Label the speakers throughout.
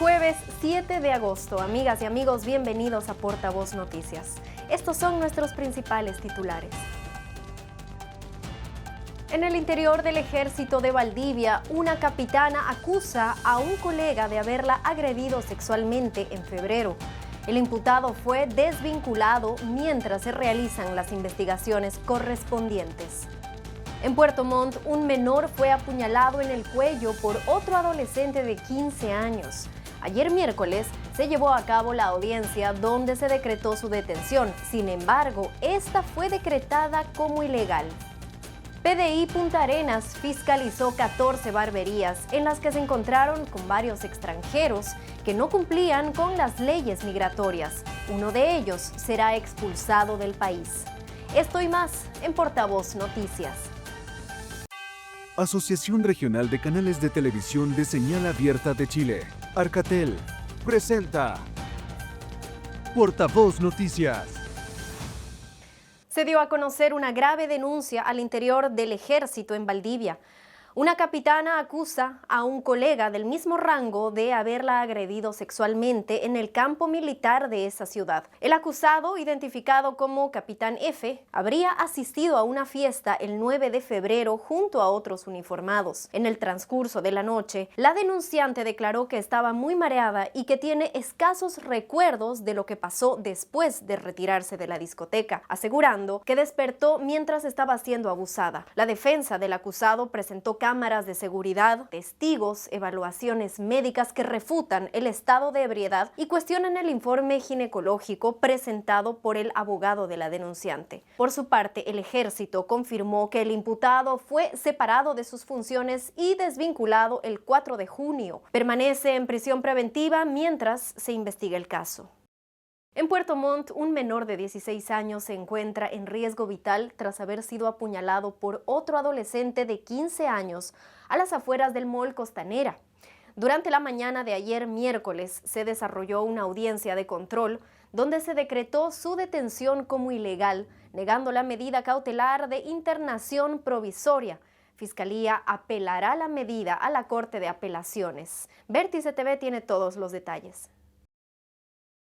Speaker 1: jueves 7 de agosto. Amigas y amigos, bienvenidos a Portavoz Noticias. Estos son nuestros principales titulares. En el interior del ejército de Valdivia, una capitana acusa a un colega de haberla agredido sexualmente en febrero. El imputado fue desvinculado mientras se realizan las investigaciones correspondientes. En Puerto Montt, un menor fue apuñalado en el cuello por otro adolescente de 15 años. Ayer miércoles se llevó a cabo la audiencia donde se decretó su detención. Sin embargo, esta fue decretada como ilegal. PDI Punta Arenas fiscalizó 14 barberías en las que se encontraron con varios extranjeros que no cumplían con las leyes migratorias. Uno de ellos será expulsado del país. Esto y más en Portavoz Noticias.
Speaker 2: Asociación Regional de Canales de Televisión de Señal Abierta de Chile, Arcatel, presenta Portavoz Noticias.
Speaker 1: Se dio a conocer una grave denuncia al interior del ejército en Valdivia. Una capitana acusa a un colega del mismo rango de haberla agredido sexualmente en el campo militar de esa ciudad. El acusado, identificado como Capitán F, habría asistido a una fiesta el 9 de febrero junto a otros uniformados. En el transcurso de la noche, la denunciante declaró que estaba muy mareada y que tiene escasos recuerdos de lo que pasó después de retirarse de la discoteca, asegurando que despertó mientras estaba siendo abusada. La defensa del acusado presentó cámaras de seguridad, testigos, evaluaciones médicas que refutan el estado de ebriedad y cuestionan el informe ginecológico presentado por el abogado de la denunciante. Por su parte, el ejército confirmó que el imputado fue separado de sus funciones y desvinculado el 4 de junio. Permanece en prisión preventiva mientras se investiga el caso. En Puerto Montt, un menor de 16 años se encuentra en riesgo vital tras haber sido apuñalado por otro adolescente de 15 años a las afueras del Mall Costanera. Durante la mañana de ayer miércoles se desarrolló una audiencia de control donde se decretó su detención como ilegal, negando la medida cautelar de internación provisoria. Fiscalía apelará la medida a la Corte de Apelaciones. Vértice TV tiene todos los detalles.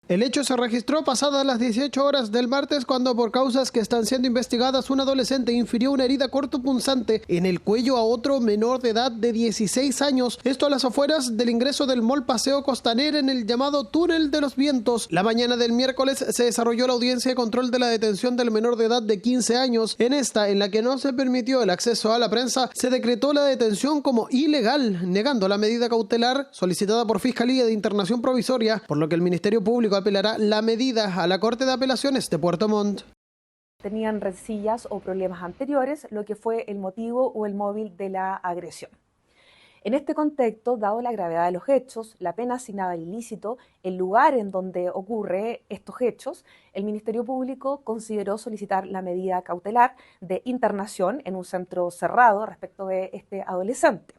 Speaker 3: El hecho se registró pasadas las 18 horas del martes cuando por causas que están siendo investigadas un adolescente infirió una herida cortopunzante en el cuello a otro menor de edad de 16 años, esto a las afueras del ingreso del Mall Paseo Costanera en el llamado Túnel de los Vientos. La mañana del miércoles se desarrolló la audiencia de control de la detención del menor de edad de 15 años. En esta, en la que no se permitió el acceso a la prensa, se decretó la detención como ilegal, negando la medida cautelar solicitada por Fiscalía de Internación Provisoria, por lo que el Ministerio Público apelará la medida a la Corte de Apelaciones de Puerto Montt.
Speaker 4: Tenían rencillas o problemas anteriores, lo que fue el motivo o el móvil de la agresión. En este contexto, dado la gravedad de los hechos, la pena asignada al ilícito, el lugar en donde ocurre estos hechos, el Ministerio Público consideró solicitar la medida cautelar de internación en un centro cerrado respecto de este adolescente.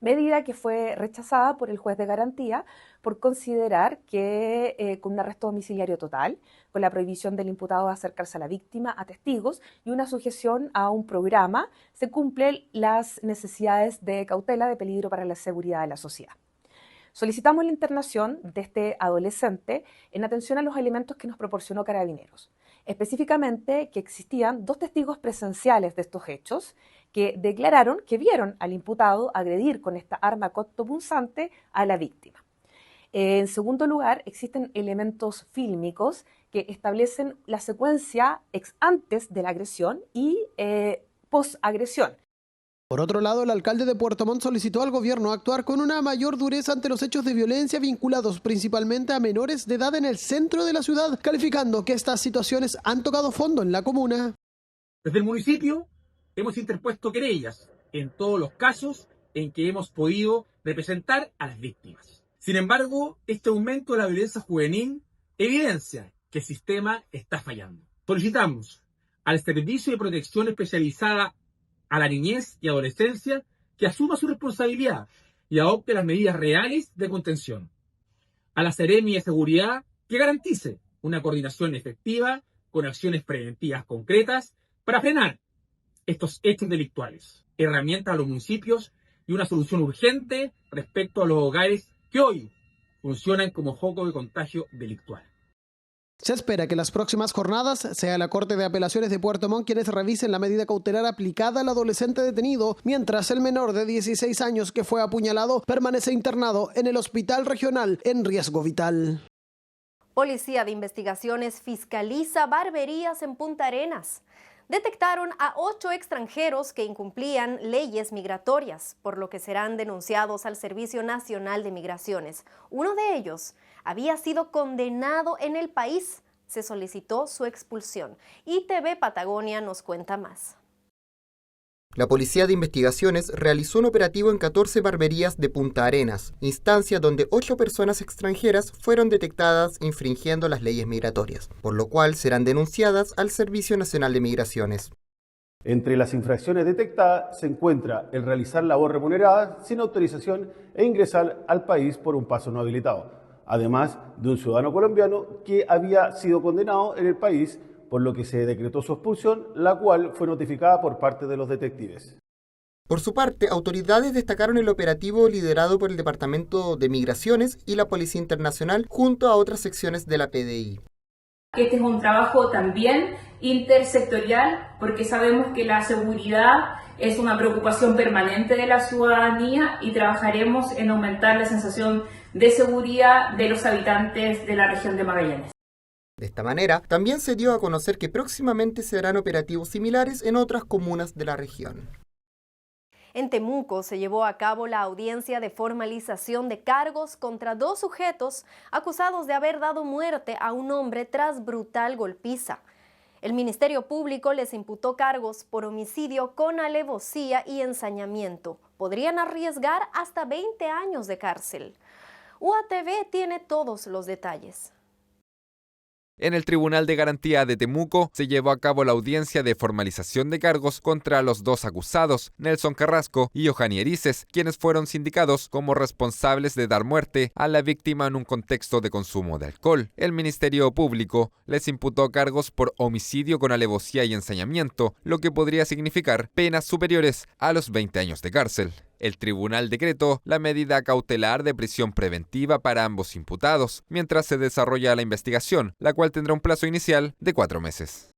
Speaker 4: Medida que fue rechazada por el juez de garantía por considerar que con un arresto domiciliario total, con la prohibición del imputado de acercarse a la víctima, a testigos y una sujeción a un programa, se cumplen las necesidades de cautela de peligro para la seguridad de la sociedad. Solicitamos la internación de este adolescente en atención a los elementos que nos proporcionó Carabineros. Específicamente que existían 2 testigos presenciales de estos hechos que declararon que vieron al imputado agredir con esta arma cortopunzante a la víctima. En segundo lugar, existen elementos fílmicos que establecen la secuencia ex antes de la agresión y post-agresión.
Speaker 3: Por otro lado, el alcalde de Puerto Montt solicitó al gobierno actuar con una mayor dureza ante los hechos de violencia vinculados principalmente a menores de edad en el centro de la ciudad, calificando que estas situaciones han tocado fondo en la comuna.
Speaker 5: Desde el municipio hemos interpuesto querellas en todos los casos en que hemos podido representar a las víctimas. Sin embargo, este aumento de la violencia juvenil evidencia que el sistema está fallando. Solicitamos al Servicio de Protección Especializada a la Niñez y Adolescencia que asuma su responsabilidad y adopte las medidas reales de contención. A la Seremi de Seguridad que garantice una coordinación efectiva con acciones preventivas concretas para frenar estos hechos delictuales, herramientas a los municipios y una solución urgente respecto a los hogares que hoy funcionan como foco de contagio delictual.
Speaker 3: Se espera que en las próximas jornadas sea la Corte de Apelaciones de Puerto Montt quienes revisen la medida cautelar aplicada al adolescente detenido, mientras el menor de 16 años que fue apuñalado permanece internado en el hospital regional en riesgo vital.
Speaker 1: Policía de Investigaciones fiscaliza barberías en Punta Arenas. Detectaron a 8 extranjeros que incumplían leyes migratorias, por lo que serán denunciados al Servicio Nacional de Migraciones. Uno de ellos había sido condenado en el país. Se solicitó su expulsión. ITV Patagonia nos cuenta más.
Speaker 6: La Policía de Investigaciones realizó un operativo en 14 barberías de Punta Arenas, instancia donde 8 personas extranjeras fueron detectadas infringiendo las leyes migratorias, por lo cual serán denunciadas al Servicio Nacional de Migraciones.
Speaker 7: Entre las infracciones detectadas se encuentra el realizar labor remunerada sin autorización e ingresar al país por un paso no habilitado, además de un ciudadano colombiano que había sido condenado en el país, por lo que se decretó su expulsión, la cual fue notificada por parte de los detectives.
Speaker 6: Por su parte, autoridades destacaron el operativo liderado por el Departamento de Migraciones y la Policía Internacional junto a otras secciones de la PDI.
Speaker 8: Este es un trabajo también intersectorial porque sabemos que la seguridad es una preocupación permanente de la ciudadanía y trabajaremos en aumentar la sensación de seguridad de los habitantes de la región de Magallanes.
Speaker 6: De esta manera, también se dio a conocer que próximamente se harán operativos similares en otras comunas de la región.
Speaker 1: En Temuco se llevó a cabo la audiencia de formalización de cargos contra 2 sujetos acusados de haber dado muerte a un hombre tras brutal golpiza. El Ministerio Público les imputó cargos por homicidio con alevosía y ensañamiento. Podrían arriesgar hasta 20 años de cárcel. UATV tiene todos los detalles.
Speaker 9: En el Tribunal de Garantía de Temuco se llevó a cabo la audiencia de formalización de cargos contra los 2 acusados, Nelson Carrasco y Johanny Erices, quienes fueron sindicados como responsables de dar muerte a la víctima en un contexto de consumo de alcohol. El Ministerio Público les imputó cargos por homicidio con alevosía y ensañamiento, lo que podría significar penas superiores a los 20 años de cárcel. El tribunal decretó la medida cautelar de prisión preventiva para ambos imputados, mientras se desarrolla la investigación, la cual tendrá un plazo inicial de 4 meses.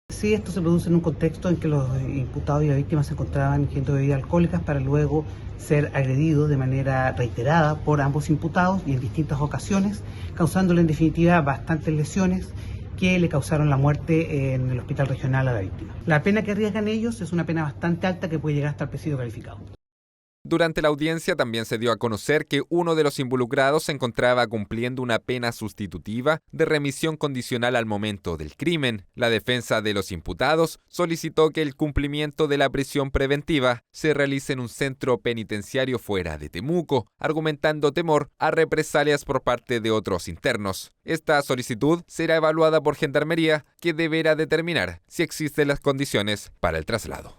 Speaker 10: Sí, esto se produce en un contexto en que los imputados y la víctima se encontraban ingiriendo bebidas alcohólicas para luego ser agredidos de manera reiterada por ambos imputados y en distintas ocasiones, causándole en definitiva bastantes lesiones que le causaron la muerte en el hospital regional a la víctima. La pena que arriesgan ellos es una pena bastante alta que puede llegar hasta el presidio calificado.
Speaker 9: Durante la audiencia también se dio a conocer que uno de los involucrados se encontraba cumpliendo una pena sustitutiva de remisión condicional al momento del crimen. La defensa de los imputados solicitó que el cumplimiento de la prisión preventiva se realice en un centro penitenciario fuera de Temuco, argumentando temor a represalias por parte de otros internos. Esta solicitud será evaluada por Gendarmería, que deberá determinar si existen las condiciones para el traslado.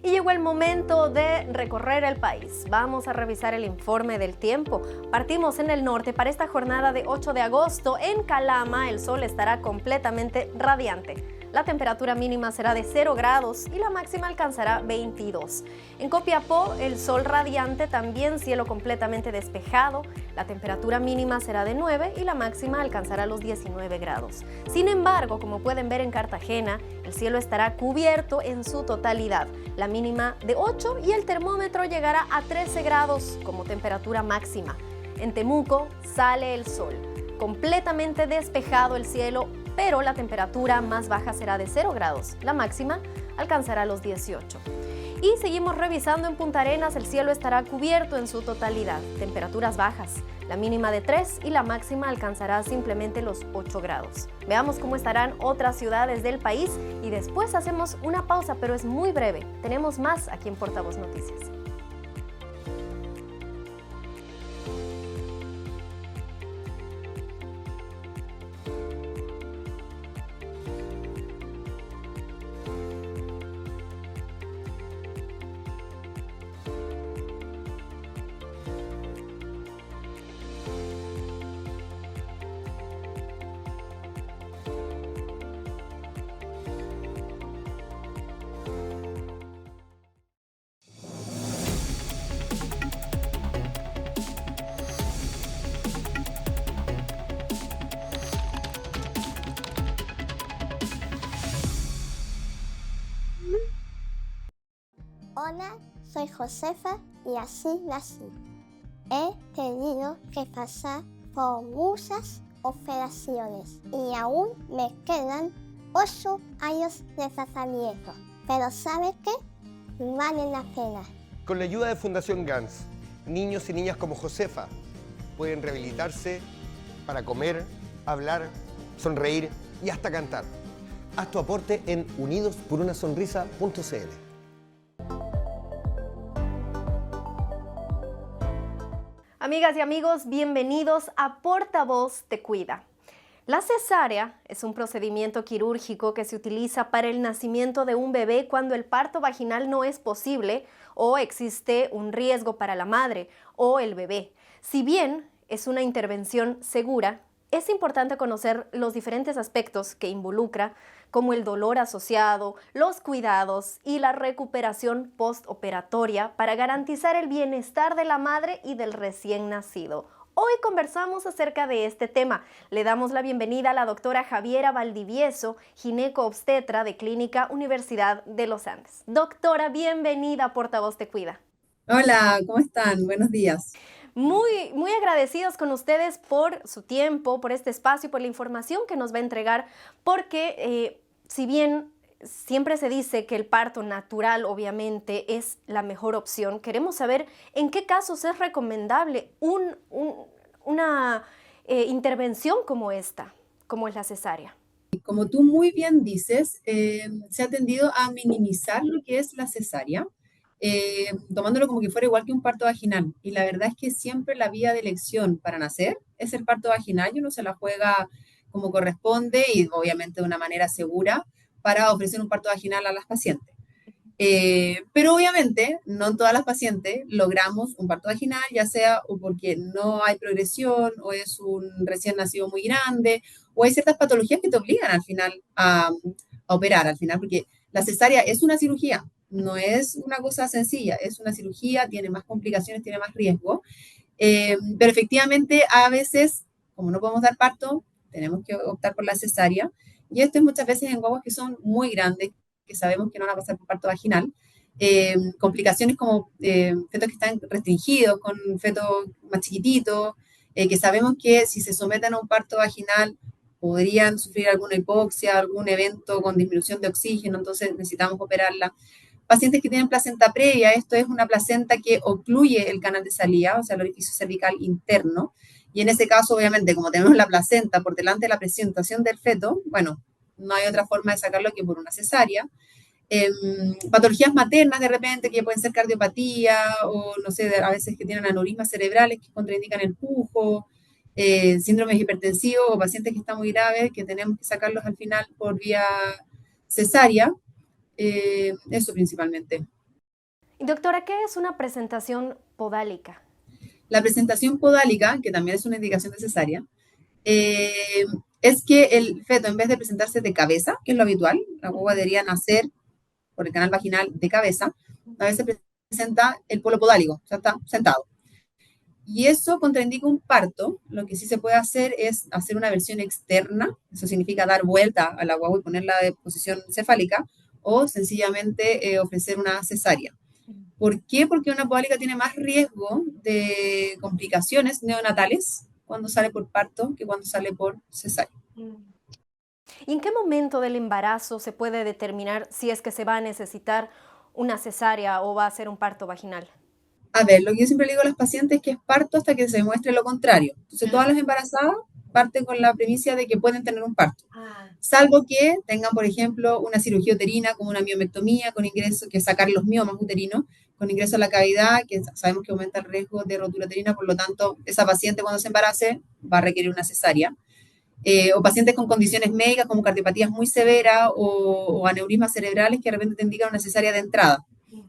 Speaker 1: Y llegó el momento de recorrer el país. Vamos a revisar el informe del tiempo. Partimos en el norte para esta jornada de 8 de agosto. En Calama el sol estará completamente radiante. La temperatura mínima será de 0 grados y la máxima alcanzará 22. En Copiapó, el sol radiante, también cielo completamente despejado. La temperatura mínima será de 9 y la máxima alcanzará los 19 grados. Sin embargo, como pueden ver en Cartagena, el cielo estará cubierto en su totalidad. La mínima de 8 y el termómetro llegará a 13 grados como temperatura máxima. En Temuco sale el sol. Completamente despejado el cielo, pero la temperatura más baja será de 0 grados. La máxima alcanzará los 18. Y seguimos revisando en Punta Arenas, el cielo estará cubierto en su totalidad. Temperaturas bajas, la mínima de 3 y la máxima alcanzará simplemente los 8 grados. Veamos cómo estarán otras ciudades del país y después hacemos una pausa, pero es muy breve. Tenemos más aquí en Portavoz Noticias.
Speaker 11: soy Josefa y así nací. He tenido que pasar por muchas operaciones y aún me quedan 8 años de tratamiento. Pero ¿sabe qué? Vale la pena.
Speaker 12: Con la ayuda de Fundación GANS, niños y niñas como Josefa pueden rehabilitarse para comer, hablar, sonreír y hasta cantar. Haz tu aporte en unidosporunasonrisa.cl.
Speaker 1: Amigas y amigos, bienvenidos a Portavoz Te Cuida. La cesárea es un procedimiento quirúrgico que se utiliza para el nacimiento de un bebé cuando el parto vaginal no es posible o existe un riesgo para la madre o el bebé. Si bien es una intervención segura, es importante conocer los diferentes aspectos que involucra, como el dolor asociado, los cuidados y la recuperación postoperatoria para garantizar el bienestar de la madre y del recién nacido. Hoy conversamos acerca de este tema. Le damos la bienvenida a la doctora Javiera Valdivieso, gineco-obstetra de Clínica Universidad de los Andes. Doctora, bienvenida a Portavoz Te Cuida.
Speaker 13: Hola, ¿cómo están? Buenos días.
Speaker 1: Muy agradecidos con ustedes por su tiempo, por este espacio, por la información que nos va a entregar, porque si bien siempre se dice que el parto natural obviamente es la mejor opción, queremos saber en qué casos es recomendable una intervención como esta, como es la cesárea.
Speaker 13: Como tú muy bien dices, se ha tendido a minimizar lo que es la cesárea, tomándolo como que fuera igual que un parto vaginal. Y la verdad es que siempre la vía de elección para nacer es el parto vaginal y uno se la juega como corresponde y obviamente de una manera segura para ofrecer un parto vaginal a las pacientes. Pero obviamente no en todas las pacientes logramos un parto vaginal, ya sea o porque no hay progresión o es un recién nacido muy grande o hay ciertas patologías que te obligan al final a operar al final, porque la cesárea es una cirugía, no es una cosa sencilla, es una cirugía, tiene más complicaciones, tiene más riesgo, pero efectivamente a veces, como no podemos dar parto, tenemos que optar por la cesárea, y esto es muchas veces en guaguas que son muy grandes, que sabemos que no van a pasar por parto vaginal, complicaciones como fetos que están restringidos, con fetos más chiquititos, que sabemos que si se someten a un parto vaginal podrían sufrir alguna hipoxia, algún evento con disminución de oxígeno, entonces necesitamos operarla. Pacientes que tienen placenta previa, esto es una placenta que ocluye el canal de salida, o sea, el orificio cervical interno, y en ese caso, obviamente, como tenemos la placenta por delante de la presentación del feto, bueno, no hay otra forma de sacarlo que por una cesárea. Patologías maternas de repente, que pueden ser cardiopatía, o no sé, a veces que tienen aneurismas cerebrales que contraindican el pujo, síndromes hipertensivos o pacientes que están muy graves, que tenemos que sacarlos al final por vía cesárea. Eso principalmente.
Speaker 1: Doctora, ¿qué es una presentación podálica?
Speaker 13: La presentación podálica, que también es una indicación de cesárea, es que el feto, en vez de presentarse de cabeza, que es lo habitual, la guagua debería nacer por el canal vaginal de cabeza, a veces presenta el polo podálico, o sea, está sentado. Y eso contraindica un parto. Lo que sí se puede hacer es hacer una versión externa, eso significa dar vuelta a la guagua y ponerla de posición cefálica, o sencillamente ofrecer una cesárea. ¿Por qué? Porque una podálica tiene más riesgo de complicaciones neonatales cuando sale por parto que cuando sale por cesárea.
Speaker 1: ¿Y en qué momento del embarazo se puede determinar si es que se va a necesitar una cesárea o va a ser un parto vaginal?
Speaker 13: A ver, lo que yo siempre le digo a las pacientes es que es parto hasta que se demuestre lo contrario. Entonces, todas las embarazadas parten con la premisa de que pueden tener un parto. Salvo que tengan, por ejemplo, una cirugía uterina como una miomectomía con ingreso, que es sacar los miomas uterinos, con ingreso a la cavidad, que sabemos que aumenta el riesgo de rotura uterina, por lo tanto, esa paciente cuando se embarace va a requerir una cesárea. O pacientes con condiciones médicas como cardiopatías muy severas o aneurismas cerebrales que de repente te indican una cesárea de entrada.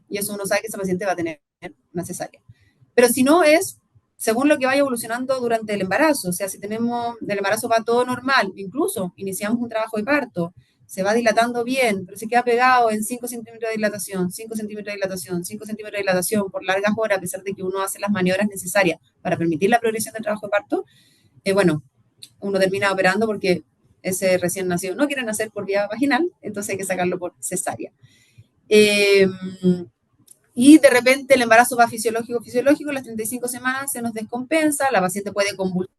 Speaker 13: Y eso uno sabe que esa paciente va a tener una cesárea. Pero si no es según lo que vaya evolucionando durante el embarazo, o sea, si tenemos, el embarazo va todo normal, incluso iniciamos un trabajo de parto, se va dilatando bien, pero se queda pegado en 5 centímetros de dilatación, 5 centímetros de dilatación, 5 centímetros de dilatación por largas horas, a pesar de que uno hace las maniobras necesarias para permitir la progresión del trabajo de parto, bueno, uno termina operando porque ese recién nacido no quiere nacer por vía vaginal, entonces hay que sacarlo por cesárea. y de repente el embarazo va fisiológico, las 35 semanas se nos descompensa, la paciente puede convulsionar,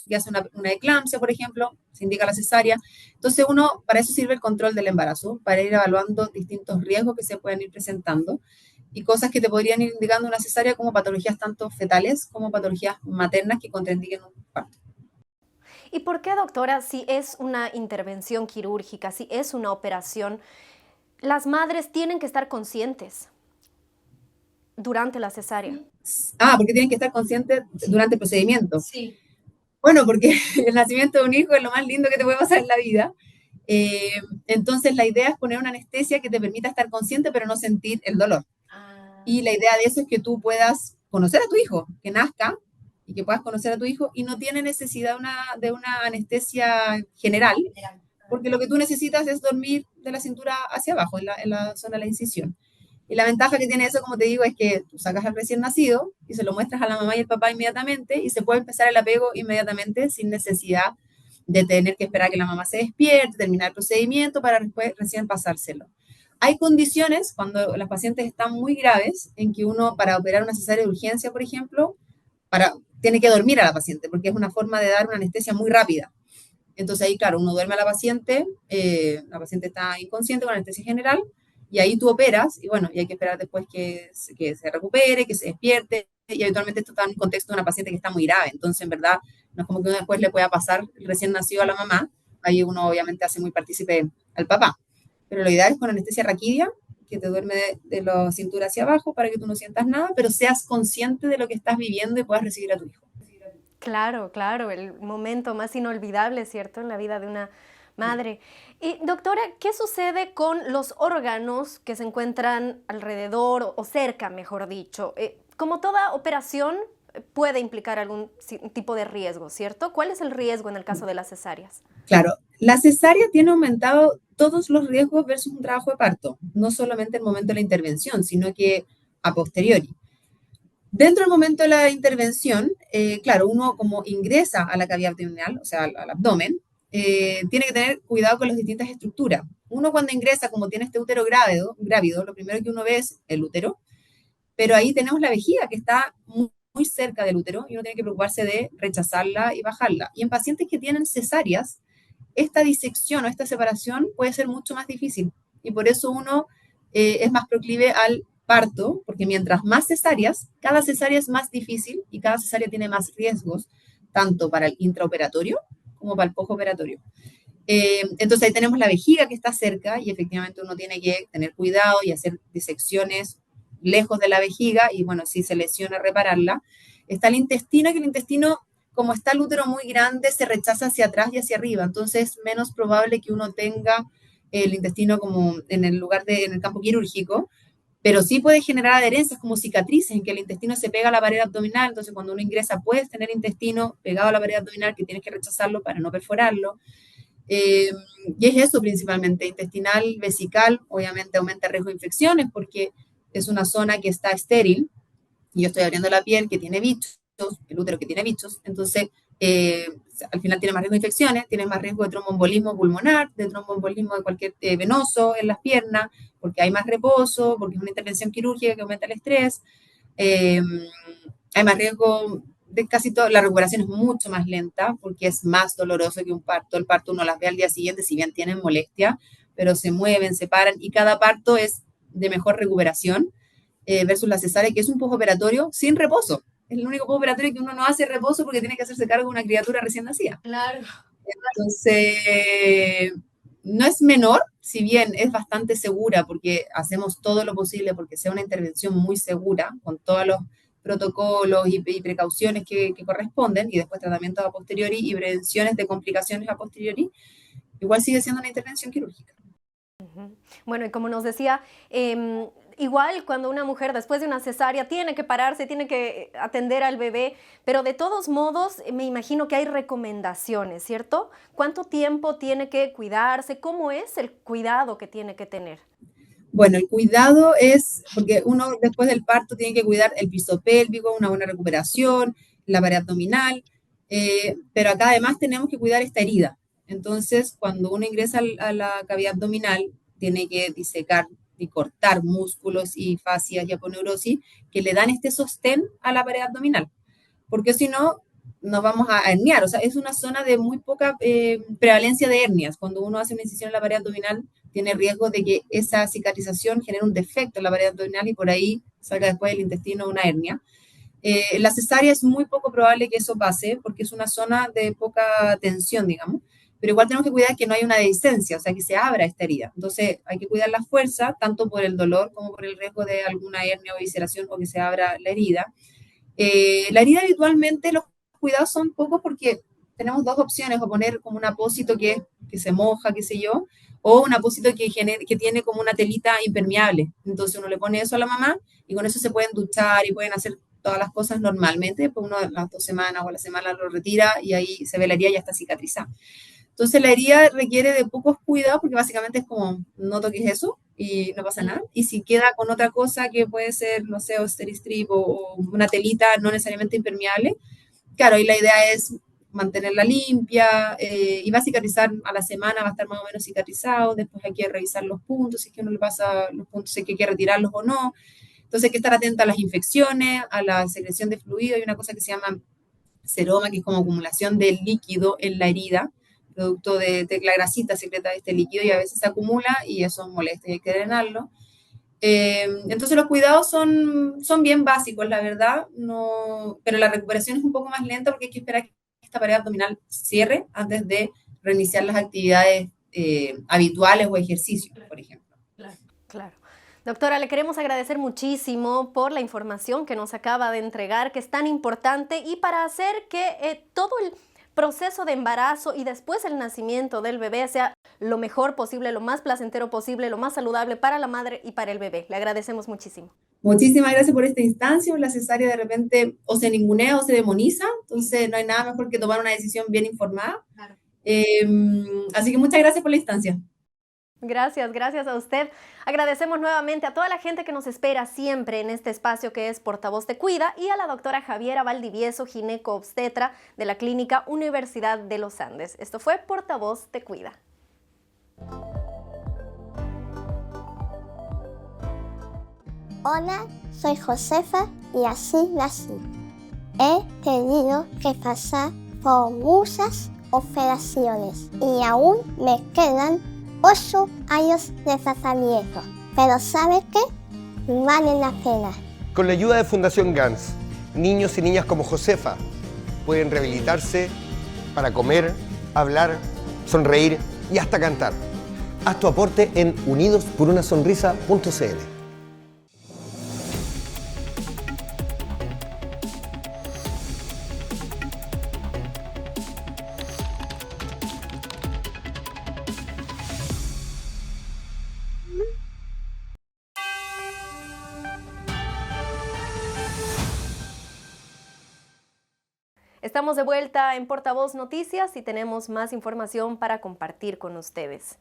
Speaker 13: que hace una eclampsia, por ejemplo, se indica la cesárea. Entonces para eso sirve el control del embarazo, para ir evaluando distintos riesgos que se pueden ir presentando y cosas que te podrían ir indicando una cesárea, como patologías tanto fetales como patologías maternas que contraindiquen un parto.
Speaker 1: ¿Y por qué, doctora, si es una intervención quirúrgica, si es una operación, las madres tienen que estar conscientes durante la cesárea?
Speaker 13: Porque tienen que estar conscientes durante el procedimiento.
Speaker 1: Sí.
Speaker 13: Bueno, porque el nacimiento de un hijo es lo más lindo que te puede pasar en la vida. Entonces la idea es poner una anestesia que te permita estar consciente pero no sentir el dolor. Y la idea de eso es que tú puedas conocer a tu hijo, que nazca y que puedas conocer a tu hijo y no tiene necesidad de una anestesia general, porque lo que tú necesitas es dormir de la cintura hacia abajo, en la zona de la incisión. Y la ventaja que tiene eso, como te digo, es que tú sacas al recién nacido y se lo muestras a la mamá y el papá inmediatamente y se puede empezar el apego inmediatamente sin necesidad de tener que esperar a que la mamá se despierte, terminar el procedimiento para después recién pasárselo. Hay condiciones cuando las pacientes están muy graves en que uno, para operar una cesárea de urgencia, por ejemplo, tiene que dormir a la paciente porque es una forma de dar una anestesia muy rápida. Entonces ahí, claro, uno duerme a la paciente está inconsciente con anestesia general, y ahí tú operas, y bueno, y hay que esperar después que se recupere, que se despierte, y habitualmente esto está en un contexto de una paciente que está muy grave, entonces en verdad no es como que uno después le pueda pasar el recién nacido a la mamá, ahí uno obviamente hace muy partícipe al papá, pero lo ideal es con anestesia raquídea, que te duerme de la cintura hacia abajo para que tú no sientas nada, pero seas consciente de lo que estás viviendo y puedas recibir a tu hijo.
Speaker 1: Claro, claro, el momento más inolvidable, ¿cierto?, en la vida de una madre. Y doctora, ¿qué sucede con los órganos que se encuentran alrededor o cerca, mejor dicho? Como toda operación puede implicar algún tipo de riesgo, ¿cierto? ¿Cuál es el riesgo en el caso de las cesáreas?
Speaker 13: Claro, la cesárea tiene aumentado todos los riesgos versus un trabajo de parto, no solamente el momento de la intervención, sino que a posteriori. Dentro del momento de la intervención, claro, uno como ingresa a la cavidad abdominal, o sea, al abdomen, tiene que tener cuidado con las distintas estructuras. Uno cuando ingresa, como tiene este útero grávido, lo primero que uno ve es el útero, pero ahí tenemos la vejiga que está muy cerca del útero y uno tiene que preocuparse de rechazarla y bajarla. Y en pacientes que tienen cesáreas, esta disección o esta separación puede ser mucho más difícil y por eso uno es más proclive al parto, porque mientras más cesáreas, cada cesárea es más difícil y cada cesárea tiene más riesgos, tanto para el intraoperatorio como para el postoperatorio. Entonces ahí tenemos la vejiga que está cerca y efectivamente uno tiene que tener cuidado y hacer disecciones lejos de la vejiga y bueno, si se lesiona, repararla. Está el intestino, que el intestino, como está el útero muy grande, se rechaza hacia atrás y hacia arriba, entonces es menos probable que uno tenga el intestino como en el campo quirúrgico, pero sí puede generar adherencias como cicatrices en que el intestino se pega a la pared abdominal, entonces cuando uno ingresa puedes tener intestino pegado a la pared abdominal que tienes que rechazarlo para no perforarlo. Y es eso principalmente, intestinal, vesical, obviamente aumenta el riesgo de infecciones porque es una zona que está estéril y yo estoy abriendo la piel que tiene bichos, el útero que tiene bichos, entonces al final tiene más riesgo de infecciones, tiene más riesgo de tromboembolismo pulmonar, de tromboembolismo de cualquier venoso en las piernas, porque hay más reposo, porque es una intervención quirúrgica que aumenta el estrés, hay más riesgo de casi todo, la recuperación es mucho más lenta porque es más doloroso que un parto. El parto uno las ve al día siguiente, si bien tienen molestia, pero se mueven, se paran y cada parto es de mejor recuperación versus la cesárea, que es un postoperatorio sin reposo. Es el único postoperatorio que uno no hace reposo porque tiene que hacerse cargo de una criatura recién nacida.
Speaker 1: Claro.
Speaker 13: Entonces, no es menor, si bien es bastante segura porque hacemos todo lo posible porque sea una intervención muy segura, con todos los protocolos y precauciones que corresponden, y después tratamientos a posteriori y prevenciones de complicaciones a posteriori, igual sigue siendo una intervención quirúrgica.
Speaker 1: Bueno, y como nos decía, igual cuando una mujer después de una cesárea tiene que pararse, tiene que atender al bebé, pero de todos modos me imagino que hay recomendaciones, ¿cierto? ¿Cuánto tiempo tiene que cuidarse? ¿Cómo es el cuidado que tiene que tener?
Speaker 13: Bueno, el cuidado es, porque uno después del parto tiene que cuidar el piso pélvico, una buena recuperación, la pared abdominal, pero acá además tenemos que cuidar esta herida. Entonces, cuando uno ingresa a la cavidad abdominal, tiene que disecar y cortar músculos y fascias y aponeurosis que le dan este sostén a la pared abdominal, porque si no, nos vamos a herniar. O sea, es una zona de muy poca prevalencia de hernias. Cuando uno hace una incisión en la pared abdominal, tiene riesgo de que esa cicatrización genere un defecto en la pared abdominal y por ahí salga después del intestino una hernia. En la cesárea es muy poco probable que eso pase, porque es una zona de poca tensión, digamos, pero igual tenemos que cuidar que no haya una dehiscencia, o sea, que se abra esta herida. Entonces, hay que cuidar la fuerza, tanto por el dolor como por el riesgo de alguna hernia o visceración o que se abra la herida. La herida habitualmente, los cuidados son pocos porque tenemos dos opciones, o poner como un apósito que se moja, qué sé yo, o un apósito que tiene como una telita impermeable. Entonces uno le pone eso a la mamá y con eso se pueden duchar y pueden hacer todas las cosas normalmente. Después uno a las 2 semanas o a la semana lo retira y ahí se ve la herida y ya está cicatrizada. Entonces la herida requiere de pocos cuidados porque básicamente es como, no toques eso y no pasa nada. Y si queda con otra cosa que puede ser, no sé, o Steri-Strip o una telita no necesariamente impermeable, claro, y la idea es mantenerla limpia y va a cicatrizar a la semana, va a estar más o menos cicatrizado. Después hay que revisar los puntos, si es que uno le pasa los puntos, si es que hay que retirarlos o no. Entonces hay que estar atenta a las infecciones, a la secreción de fluido. Hay una cosa que se llama seroma, que es como acumulación de líquido en la herida, producto de la grasita secreta de este líquido, y a veces se acumula y eso molesta y hay que drenarlo. Entonces los cuidados son bien básicos, la verdad, no, pero la recuperación es un poco más lenta porque hay que esperar que esta pared abdominal cierre antes de reiniciar las actividades habituales o ejercicios, por ejemplo.
Speaker 1: Claro. Doctora, le queremos agradecer muchísimo por la información que nos acaba de entregar, que es tan importante, y para hacer que todo el proceso de embarazo y después el nacimiento del bebé sea lo mejor posible, lo más placentero posible, lo más saludable para la madre y para el bebé. Le agradecemos muchísimo.
Speaker 13: Muchísimas gracias por esta instancia. La cesárea de repente o se ningunea o se demoniza, entonces no hay nada mejor que tomar una decisión bien informada. Claro. Así que muchas gracias por la instancia.
Speaker 1: Gracias a usted. Agradecemos nuevamente a toda la gente que nos espera siempre en este espacio que es Portavoz Te Cuida, y a la doctora Javiera Valdivieso, gineco-obstetra de la Clínica Universidad de los Andes. Esto fue Portavoz Te Cuida.
Speaker 11: Hola, soy Josefa y así nací. He tenido que pasar por muchas operaciones y aún me quedan 8 años de tratamiento, pero ¿sabe qué? Vale la pena.
Speaker 12: Con la ayuda de Fundación GANS, niños y niñas como Josefa pueden rehabilitarse para comer, hablar, sonreír y hasta cantar. Haz tu aporte en unidosporunasonrisa.cl.
Speaker 1: Estamos de vuelta en Portavoz Noticias y tenemos más información para compartir con ustedes.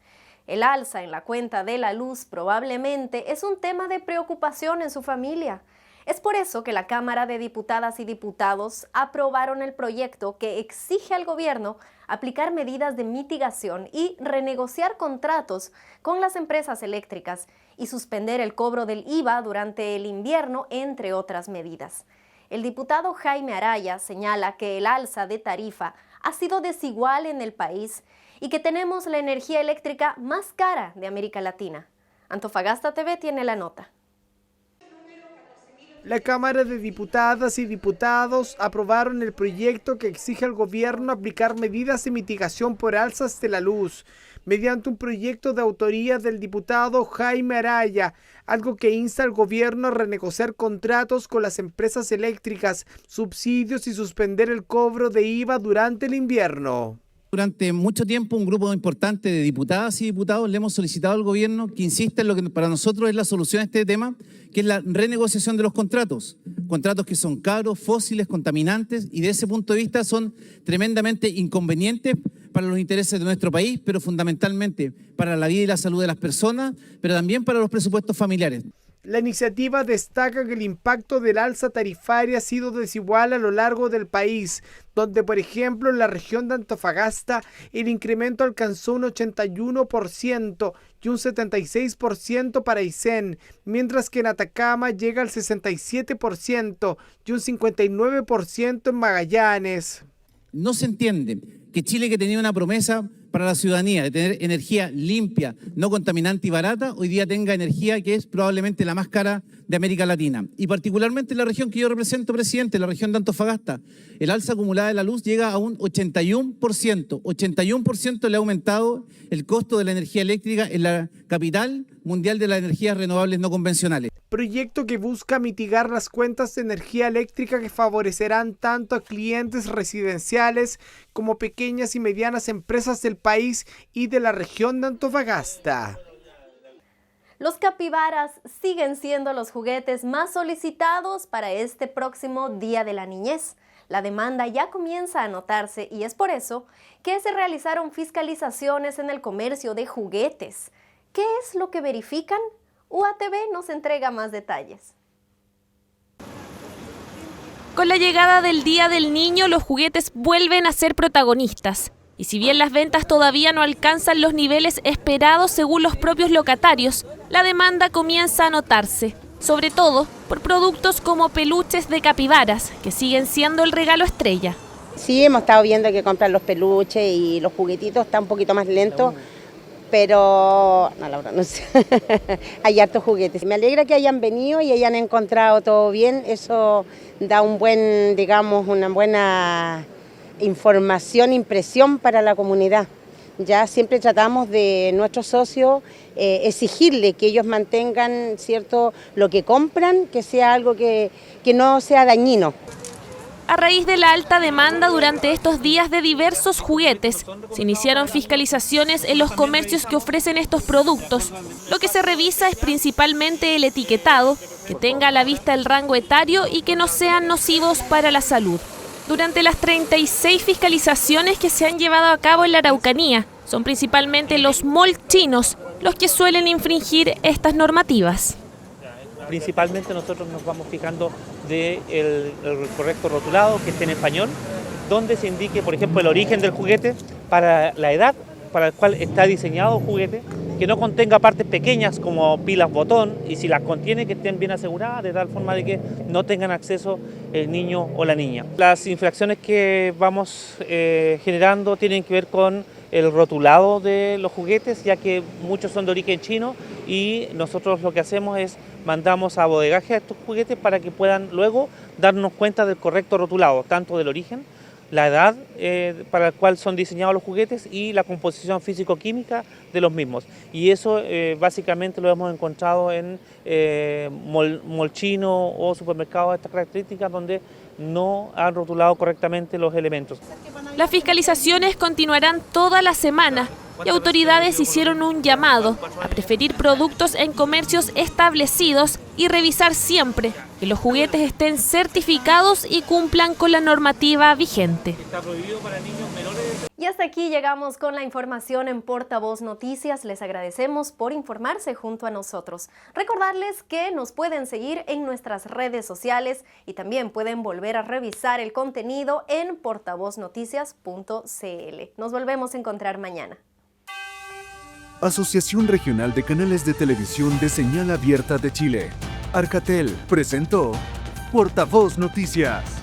Speaker 1: El alza en la cuenta de la luz probablemente es un tema de preocupación en su familia. Es por eso que la Cámara de Diputadas y Diputados aprobaron el proyecto que exige al gobierno aplicar medidas de mitigación y renegociar contratos con las empresas eléctricas y suspender el cobro del IVA durante el invierno, entre otras medidas. El diputado Jaime Araya señala que el alza de tarifa ha sido desigual en el país y que tenemos la energía eléctrica más cara de América Latina. Antofagasta TV tiene la nota.
Speaker 14: La Cámara de Diputadas y Diputados aprobaron el proyecto que exige al gobierno aplicar medidas de mitigación por alzas de la luz, mediante un proyecto de autoría del diputado Jaime Araya, algo que insta al gobierno a renegociar contratos con las empresas eléctricas, subsidios y suspender el cobro de IVA durante el invierno.
Speaker 15: Durante mucho tiempo un grupo importante de diputadas y diputados le hemos solicitado al gobierno que insista en lo que para nosotros es la solución a este tema, que es la renegociación de los contratos. Contratos que son caros, fósiles, contaminantes, y de ese punto de vista son tremendamente inconvenientes para los intereses de nuestro país, pero fundamentalmente para la vida y la salud de las personas, pero también para los presupuestos familiares.
Speaker 14: La iniciativa destaca que el impacto del alza tarifaria ha sido desigual a lo largo del país, donde por ejemplo en la región de Antofagasta el incremento alcanzó un 81% y un 76% para Aysén, mientras que en Atacama llega al 67% y un 59% en Magallanes.
Speaker 15: No se entiende que Chile, que tenía una promesa para la ciudadanía de tener energía limpia, no contaminante y barata, hoy día tenga energía que es probablemente la más cara de América Latina. Y particularmente en la región que yo represento, presidente, la región de Antofagasta, el alza acumulada de la luz llega a un 81%. 81% le ha aumentado el costo de la energía eléctrica en la capital mundial de las energías renovables no convencionales.
Speaker 14: Proyecto que busca mitigar las cuentas de energía eléctrica que favorecerán tanto a clientes residenciales como pequeñas y medianas empresas del país y de la región de Antofagasta.
Speaker 1: Los capibaras siguen siendo los juguetes más solicitados para este próximo Día de la Niñez. La demanda ya comienza a notarse y es por eso que se realizaron fiscalizaciones en el comercio de juguetes. ¿Qué es lo que verifican? UATV nos entrega más detalles.
Speaker 16: Con la llegada del Día del Niño, los juguetes vuelven a ser protagonistas. Y si bien las ventas todavía no alcanzan los niveles esperados según los propios locatarios, la demanda comienza a notarse, sobre todo por productos como peluches de capibaras, que siguen siendo el regalo estrella.
Speaker 17: Sí, hemos estado viendo que compran los peluches y los juguetitos, está un poquito más lento, pero no sé. Hay hartos juguetes. Me alegra que hayan venido y hayan encontrado todo bien, eso da un buen, digamos, una buena información, impresión para la comunidad. Ya siempre tratamos de nuestros socios exigirle que ellos mantengan, ¿cierto?, lo que compran, que sea algo que no sea dañino.
Speaker 16: A raíz de la alta demanda durante estos días de diversos juguetes, se iniciaron fiscalizaciones en los comercios que ofrecen estos productos. Lo que se revisa es principalmente el etiquetado, que tenga a la vista el rango etario y que no sean nocivos para la salud. Durante las 36 fiscalizaciones que se han llevado a cabo en la Araucanía, son principalmente los malls chinos los que suelen infringir estas normativas.
Speaker 18: Principalmente nosotros nos vamos fijando del correcto rotulado, que esté en español, donde se indique, por ejemplo, el origen del juguete, para la edad para la cual está diseñado el juguete, que no contenga partes pequeñas como pilas botón, y si las contiene que estén bien aseguradas, de tal forma de que no tengan acceso el niño o la niña. Las infracciones que vamos generando tienen que ver con el rotulado de los juguetes, ya que muchos son de origen chino y nosotros lo que hacemos es mandamos a bodegaje a estos juguetes para que puedan luego darnos cuenta del correcto rotulado, tanto del origen, la edad para la cual son diseñados los juguetes y la composición físico-química de los mismos. Y eso básicamente lo hemos encontrado en mall chino o supermercados de estas características donde no han rotulado correctamente los elementos.
Speaker 16: Las fiscalizaciones continuarán toda la semana y autoridades hicieron un llamado a preferir productos en comercios establecidos y revisar siempre que los juguetes estén certificados y cumplan con la normativa vigente.
Speaker 1: Y hasta aquí llegamos con la información en Portavoz Noticias. Les agradecemos por informarse junto a nosotros. Recordarles que nos pueden seguir en nuestras redes sociales y también pueden volver a revisar el contenido en portavoznoticias.cl. Nos volvemos a encontrar mañana.
Speaker 2: Asociación Regional de Canales de Televisión de Señal Abierta de Chile, Arcatel, presentó Portavoz Noticias.